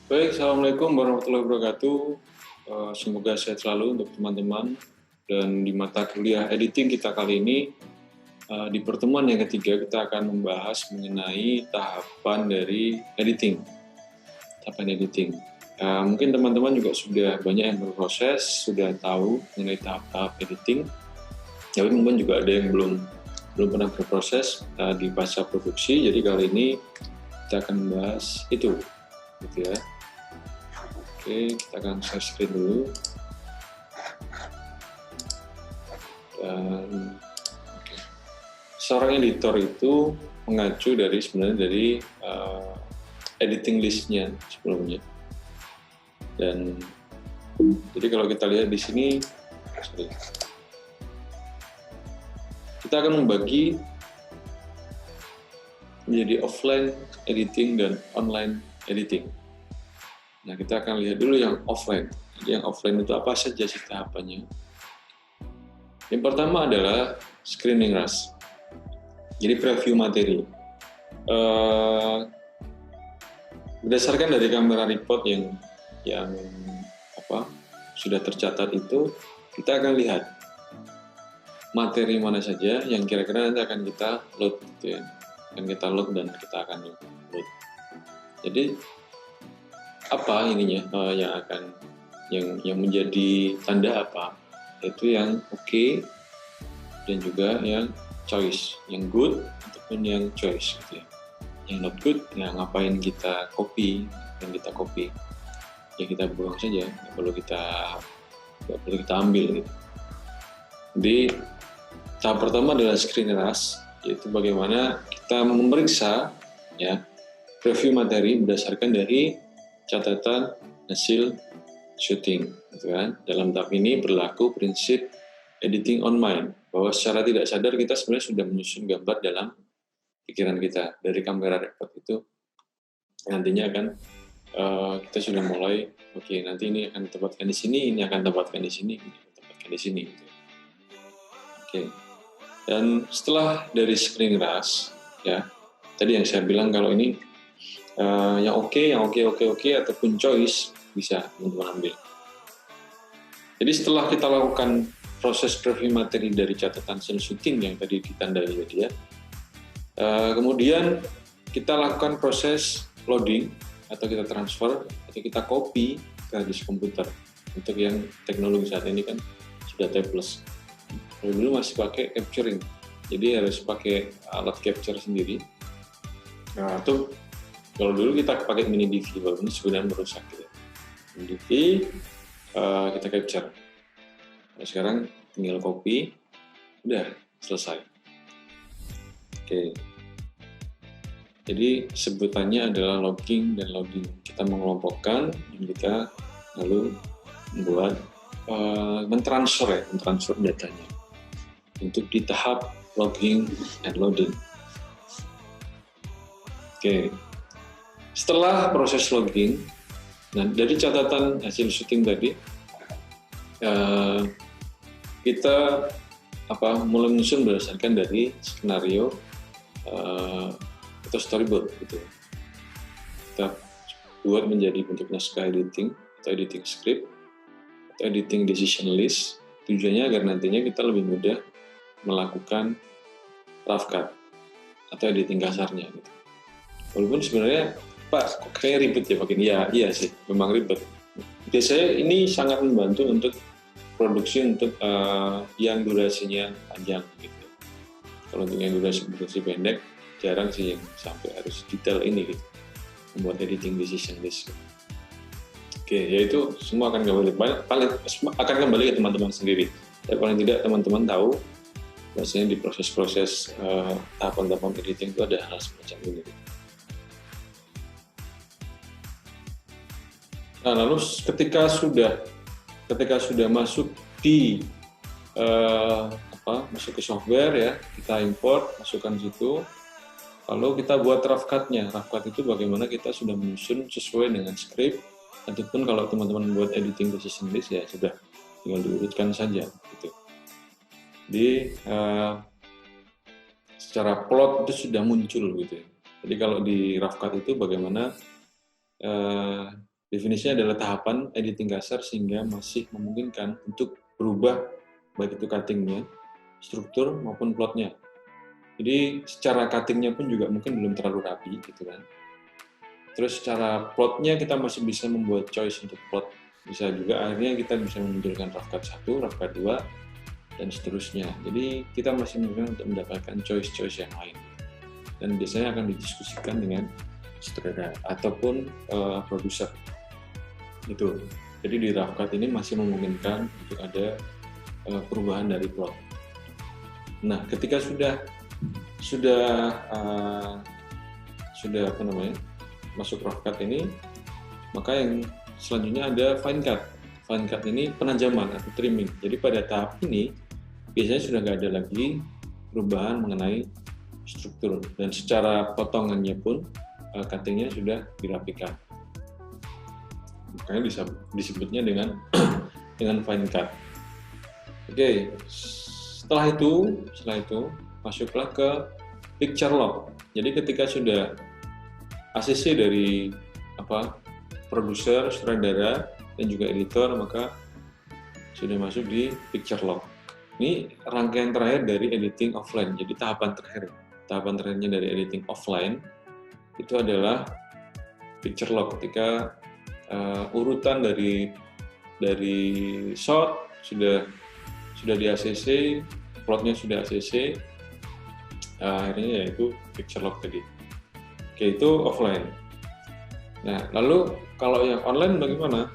Baik, Assalamualaikum warahmatullahi wabarakatuh. Semoga sehat selalu untuk teman-teman. Dan di mata kuliah editing kita kali ini, di pertemuan yang ketiga kita akan membahas mengenai tahapan dari editing. Tahapan editing. Mungkin teman-teman juga sudah banyak yang berproses, sudah tahu mengenai tahap-tahap editing. Tapi mungkin juga ada yang belum pernah berproses di fase produksi. Jadi kali ini kita akan membahas itu, gitu ya. Oke, kita akan share screen dulu. Dan seorang editor itu mengacu dari editing list-nya sebelumnya. Dan jadi kalau kita lihat di sini, kita akan membagi menjadi offline editing dan online editing. Nah, kita akan lihat dulu yang offline. Jadi yang offline itu apa saja sih tahapannya? Yang pertama adalah screening rush. Jadi preview materi. Berdasarkan dari kamera report yang sudah tercatat itu, kita akan lihat materi mana saja yang kira-kira nanti akan kita load, gitu ya. Akan kita load dan kita akan load. Jadi apa ininya yang menjadi tanda apa? Yaitu yang oke dan juga yang choice, yang good ataupun yang choice, gitu ya. Yang not good, yang ngapain kita copy, ya kita buang saja, nggak perlu kita ambil, gitu. Jadi tahap pertama adalah screen rush, yaitu bagaimana kita memeriksa ya review materi berdasarkan dari catatan hasil syuting, gitu kan. Dalam tahap ini berlaku prinsip editing on mind, bahwa secara tidak sadar kita sebenarnya sudah menyusun gambar dalam pikiran kita dari kamera report itu. Nantinya kan kita sudah mulai, oke, nanti ini akan ditempatkan di sini, ini akan ditempatkan di sini, ini akan ditempatkan di sini. Gitu. Oke. Dan setelah dari screen rush, ya, tadi yang saya bilang kalau ini yang oke, ataupun choice bisa teman-teman ambil. Jadi setelah kita lakukan proses preview materi dari catatan hasil syuting yang tadi ditandai tadi ya, kemudian kita lakukan proses loading atau kita transfer atau kita copy ke disk komputer. Untuk yang teknologi saat ini kan sudah tapeless. Kalau dulu masih pakai capturing, jadi harus pakai alat capture sendiri. Nah, itu kalau dulu kita pakai mini DV, walaupun sebenarnya merusak, gitu. Mini DV kita capture. Nah, sekarang tinggal copy, udah selesai. Oke. Jadi sebutannya adalah logging dan loading. Kita mengelompokkan dan kita lalu membuat mentransfer datanya untuk di tahap logging and loading. Oke. Setelah proses logging, nah dari catatan hasil syuting tadi, kita mulai menyusun berdasarkan dari skenario atau storyboard, gitu. Kita buat menjadi bentuk naskah editing atau editing script atau editing decision list. Tujuannya agar nantinya kita lebih mudah melakukan rough cut atau editing kasarnya, gitu. Walaupun sebenarnya Pak, kok kayaknya ribet ya makin. Iya sih, memang ribet. Biasanya ini sangat membantu untuk produksi untuk yang durasinya panjang, gitu. Kalau untuk yang durasi pendek, jarang sih yang sampai harus detail ini, gitu. Membuat editing decision list. Oke, yaitu semua akan kembali ke teman-teman sendiri. Tapi paling tidak teman-teman tahu bahwasanya di proses-proses tahapan-tahapan editing itu ada hal semacam ini. Nah, lalu ketika sudah masuk di masuk ke software ya, kita import, masukkan situ, lalu kita buat rough cut-nya. Rough cut itu bagaimana kita sudah menyusun sesuai dengan script, ataupun kalau teman-teman buat editing decision list ya sudah tinggal diurutkan saja, gitu. Jadi secara plot itu sudah muncul, gitu. Jadi kalau di rough cut itu bagaimana Definisinya adalah tahapan editing kasar sehingga masih memungkinkan untuk berubah baik itu cutting-nya, struktur maupun plotnya. Jadi secara cutting-nya pun juga mungkin belum terlalu rapi gitu kan. Terus secara plotnya kita masih bisa membuat choice untuk plot. Bisa juga akhirnya kita bisa memunculkan rough cut 1, rough cut 2, dan seterusnya. Jadi kita masih memungkinkan untuk mendapatkan choice-choice yang lain. Dan biasanya akan didiskusikan dengan sutradara ataupun produser. Itu. Jadi di rough cut ini masih memungkinkan untuk ada perubahan dari plot. Nah, ketika sudah apa namanya, masuk rough cut ini, maka yang selanjutnya ada fine cut. Fine cut ini penajaman atau trimming. Jadi pada tahap ini biasanya sudah nggak ada lagi perubahan mengenai struktur, dan secara potongannya pun cuttingnya sudah dirapikan. Makanya disebutnya dengan dengan fine cut. Oke, setelah itu masuklah ke picture lock. Jadi ketika sudah ACC dari produser, sutradara, dan juga editor, maka sudah masuk di picture lock. Ini rangkaian terakhir dari editing offline. Jadi tahapan terakhirnya dari editing offline itu adalah picture lock, ketika urutan dari shot sudah di ACC, plotnya sudah ACC, akhirnya yaitu picture lock tadi. Oke, itu offline. Nah, lalu kalau yang online bagaimana?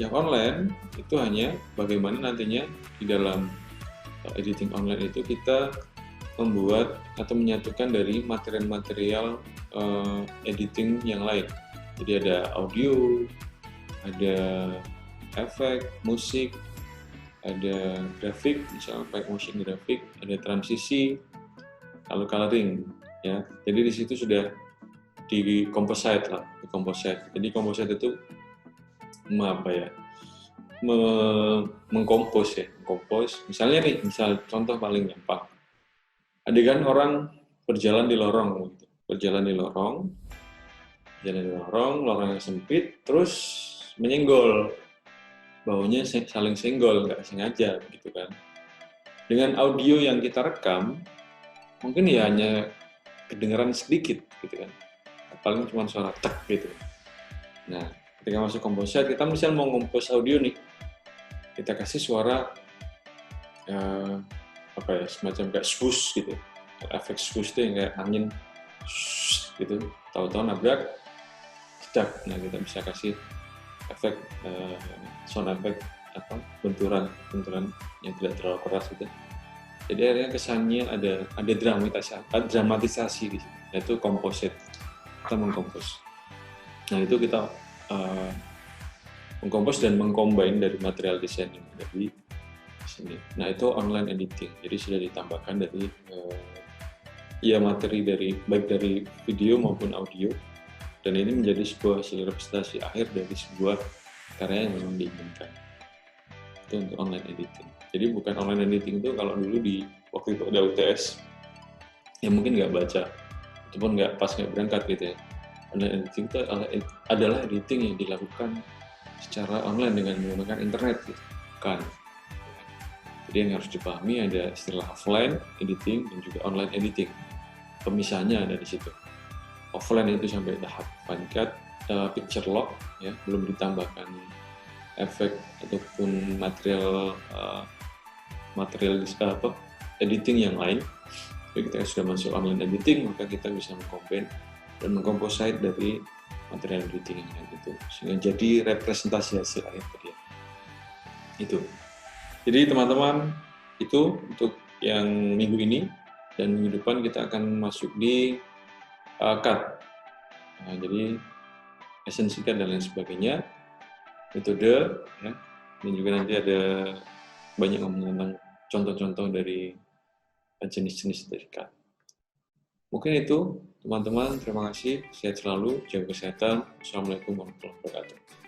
Yang online itu hanya bagaimana nantinya di dalam editing online itu kita membuat atau menyatukan dari material-material editing yang lain. Jadi ada audio, ada efek, musik, ada grafik, misalnya pakai motion grafik, ada transisi, lalu coloring, ya. Jadi di situ sudah di composite. Jadi composite itu mengkompos. Misalnya nih, contoh paling gampang. Adegan orang berjalan di lorong, lorong yang sempit, terus menyenggol, baunya saling senggol, nggak sengaja, gitu kan. Dengan audio yang kita rekam, mungkin ya hanya kedengaran sedikit, gitu kan. Paling cuma suara tek gitu. Nah, ketika masuk composite, kita misalnya mau ngompos audio nih, kita kasih suara semacam kayak swoosh gitu, efek swoosh itu yang kayak angin gitu, tahu-tahu nabrak, cedak. Nah, kita bisa kasih efek sound effect benturan yang tidak terlalu keras gitu. Jadi akhirnya kesannya ada dramatisasi di situ, yaitu composite. Kita mengkompos. Nah, itu kita mengkompos dan mengcombine dari material desain yang ada di sini. Nah, itu online editing. Jadi sudah ditambahkan dari materi baik dari video maupun audio, dan ini menjadi sebuah hasil representasi akhir dari sebuah karya yang memang diinginkan. Itu untuk online editing. Jadi bukan online editing itu kalau dulu waktu itu ada UTS yang mungkin nggak baca ataupun nggak berangkat gitu ya. Online editing itu adalah editing yang dilakukan secara online dengan menggunakan internet gitu. Kan. Jadi yang harus dipahami ada istilah offline editing dan juga online editing. Pemisahnya ada di situ. Offline itu sampai tahap fine cut, picture lock, ya, belum ditambahkan efek ataupun material editing yang lain. Jadi kita sudah masuk online editing, maka kita bisa mengcombine dan mengkomposite dari material editing yang lain itu, sehingga jadi representasi hasil akhir tadi. Itu. Jadi teman-teman, itu untuk yang minggu ini, dan minggu depan kita akan masuk di cut. Nah, jadi esensi cut dan lain sebagainya, metode, ya, dan juga nanti ada banyak ngomong tentang contoh-contoh dari jenis-jenis dari cut. Mungkin itu, teman-teman. Terima kasih. Sehat selalu, jaga kesehatan. Assalamualaikum warahmatullahi wabarakatuh.